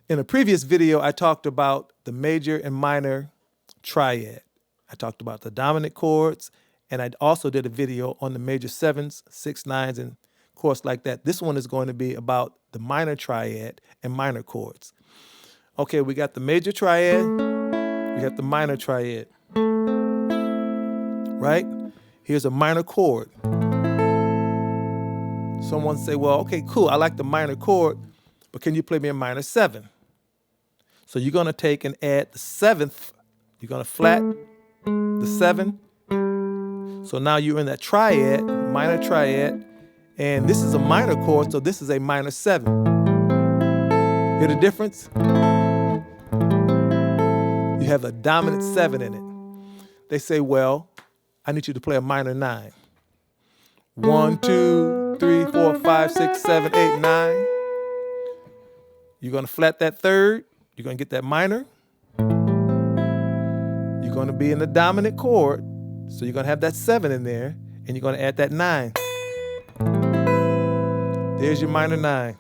In a previous video, I talked about the major and minor triad. I talked about the dominant chords, and I also did a video on the major sevens, 6 9s, and chords like that. This one is going to be about the minor triad and minor chords. Okay, we got the major triad, we got the minor triad, right? Here's a minor chord. Someone say, well, okay, cool, I like the minor chord, but can you play me a minor 7? So you're gonna take and add the 7th, you're gonna flat the 7. So now you're in that triad, minor triad, and this is a minor chord, so this is a minor 7. Hear the difference? You have a dominant 7 in it. They say, well, I need you to play a minor 9. 1, 2, 3, 4, 5, 6, 7, 8, 9. You're gonna flat that 3rd. You're going to get that minor. You're going to be in the dominant chord. So you're going to have that 7 in there. And you're going to add that 9. There's your minor 9.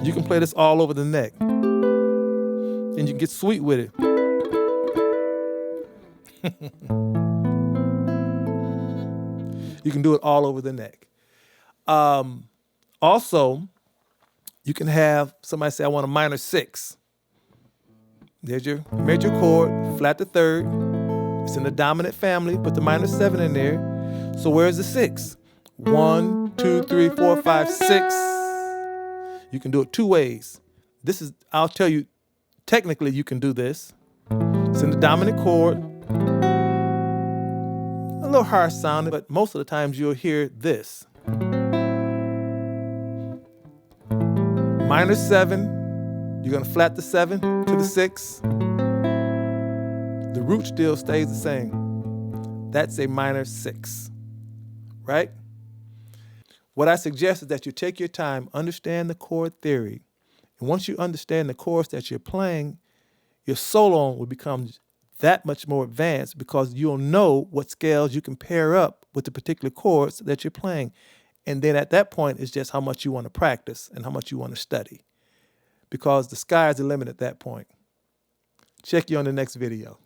You can play this all over the neck. And you can get sweet with it. You can do it all over the neck. Also, you can have somebody say, I want a minor 6. There's your major chord, flat the 3rd. It's in the dominant family, put the minor 7 in there. So where's the 6? 1, 2, 3, 4, 5, 6. You can do it 2 ways. This is, I'll tell you, technically you can do this. It's in the dominant chord. A little harsh sounding, but most of the times you'll hear this. Minor 7, you're gonna flat the 7 to the 6. The root still stays the same. That's a minor 6, right? What I suggest is that you take your time, understand the chord theory. And once you understand the chords that you're playing, your solo will become that much more advanced because you'll know what scales you can pair up with the particular chords that you're playing. And then at that point, it's just how much you want to practice and how much you want to study. Because the sky is the limit at that point. Check you on the next video.